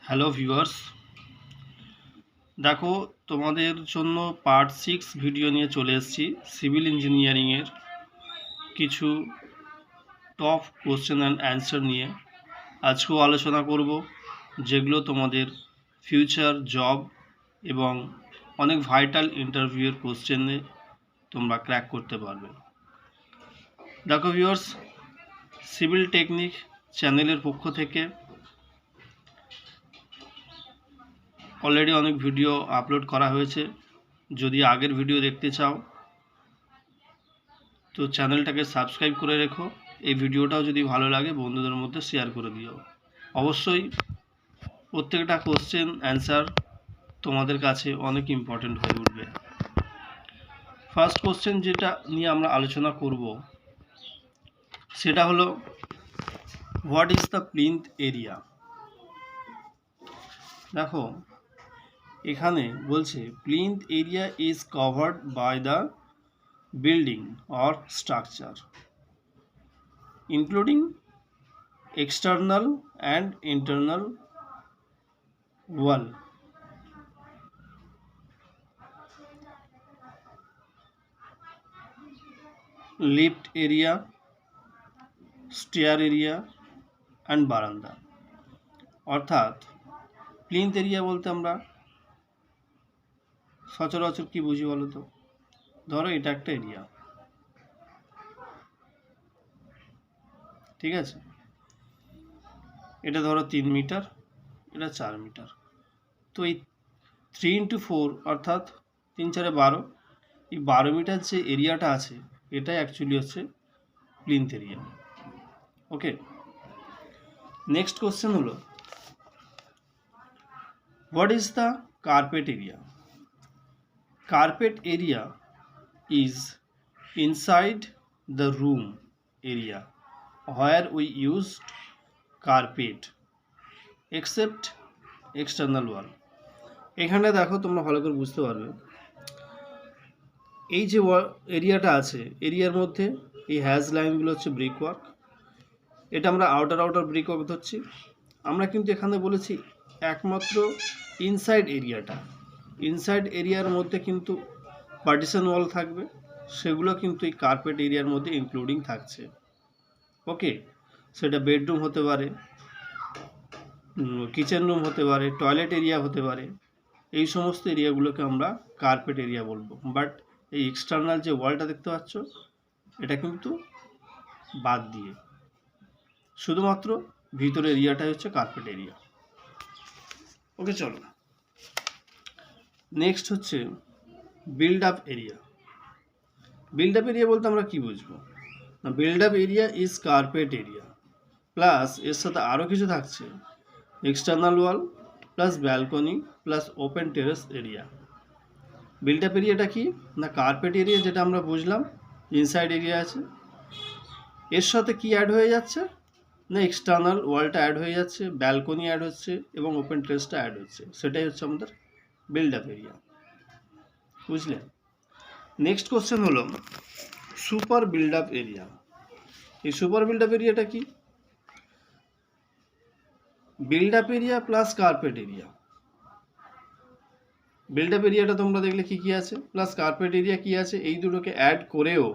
Hello viewers, দেখো তোমাদের জন্য পার্ট 6 ভিডিও নিয়ে চলে এসেছি। সিভিল ইঞ্জিনিয়ারিংয়ের কিছু টপ কোশ্চেন অ্যান্ড অ্যান্সার নিয়ে আজকেও আলোচনা করব, যেগুলো তোমাদের ফিউচার জব এবং অনেক ভাইটাল ইন্টারভিউয়ের কোশ্চেনে তোমরা ক্র্যাক করতে পারবে। দেখো ভিউয়ার্স, সিভিল টেকনিক চ্যানেলের পক্ষ থেকে অলরেডি অনেক ভিডিও আপলোড করা হয়েছে। যদি আগের ভিডিও দেখতে চাও তো চ্যানেলটাকে সাবস্ক্রাইব করে রেখো। এই ভিডিওটাও যদি ভালো লাগে বন্ধুদের মধ্যে শেয়ার করে দিও। অবশ্যই প্রত্যেকটা কোশ্চেন অ্যান্সার তোমাদের কাছে অনেক ইম্পর্ট্যান্ট হয়ে উঠবে। ফার্স্ট কোশ্চেন যেটা নিয়ে আমরা আলোচনা করব সেটা হলো, what is the plinth area. দেখো এখানে বলছে plinth area is covered by the building or structure including external and internal wall. Lift area, stair area and বারান্দা। অর্থাৎ প্লিন্থ এরিয়া বলতে আমরা সচরাচর কি বুঝি বলো তো? ধরো এটা একটা এরিয়া, ঠিক আছে? এটা ধরো 3 মিটার, এটা 4 মিটার। তো এই 3 × 4 অর্থাৎ 3 × 4 = 12। এই 12 মিটার যে এরিয়াটা আছে এটাই অ্যাকচুয়ালি হচ্ছে প্লিন্থ এরিয়া। ওকে, নেক্সট কোশ্চেন হলো, what is the carpet area. Carpet area is inside the room area where we use carpet except external wall. এখানে দেখো তোমরা ভালো করে বুঝতে পারবে, এই যে এরিয়াটা আছে এরিয়ার মধ্যে এই হ্যাজ লাইনগুলো হচ্ছে ব্রিক ওয়ার্ক। এটা আমরা আউটার ব্রিক ওয়ার্ক ধরছি। আমরা কিন্তু এখানে বলেছি একমাত্র ইনসাইড এরিয়ার মধ্যে কিন্তু পার্টিশন ওয়াল থাকবে, সেগুলো কিন্তু এই কার্পেট এরিয়ার মধ্যে ইনক্লুডিং থাকছে। ওকে, সেটা বেডরুম হতে পারে, কিচেন রুম হতে পারে, টয়লেট এরিয়া হতে পারে। এই সমস্ত এরিয়াগুলোকে আমরা কার্পেট এরিয়া বলবো। বাট এই এক্সটার্নাল যে ওয়ালটা দেখতে পাচ্ছ এটা কিন্তু বাদ দিয়ে শুধুমাত্র ভিতরের এরিয়াটাই হচ্ছে কার্পেট এরিয়া। ওকে, চলো নেক্সট হচ্ছে build up area. Build up area বলতে আমরা কি বুঝবো না, build up area is carpet area plus এর সাথে আরও কিছু থাকছে, external wall plus balcony plus open terrace area. Build up এরিয়াটা কি না, কার্পেট এরিয়া যেটা আমরা বুঝলাম ইনসাইড এরিয়া আছে, এর সাথে কি অ্যাড হয়ে যাচ্ছে না, এক্সটার্নাল ওয়ালটা অ্যাড হয়ে যাচ্ছে, ব্যালকনি অ্যাড হচ্ছে এবং ওপেন টেরেসটা অ্যাড হচ্ছে। সেটাই হচ্ছে আমাদের বিল্ড আপ এরিয়া, বুঝলেন? নেক্সট কোশ্চেন হলো সুপার বিল্ড আপ এরিয়া। এই সুপার বিল্ড আপ এরিয়াটা কি? Build up area plus carpet area. Build up এরিয়াটা তোমরা দেখলে কি কি আছে, প্লাস কার্পেট এরিয়া কি আছে, এই দুটোকে অ্যাড করেও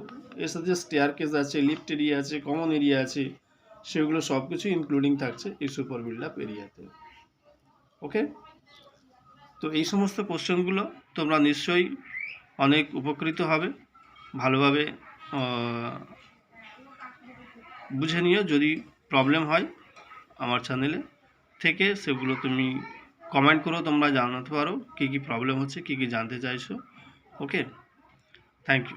এর সাথে স্টেয়ারকেস আছে, লিফট এরিয়া আছে, কমন এরিয়া আছে, সেগুলো সব কিছু ইনক্লুডিং থাকছে এই সুপার বিল্ড আপ এরিয়াতে। ওকে, তো এই সমস্ত কোশ্চেনগুলো তোমরা নিশ্চয়ই অনেক উপকৃত হবে, ভালোভাবে বুঝে নিও। যদি প্রবলেম হয় আমার চ্যানেলে থেকে সেগুলো তুমি কমেন্ট করো, তোমরা জানাতে পারো কী কী প্রবলেম হচ্ছে, কী কী জানতে চাইছো। ওকে, থ্যাংক ইউ।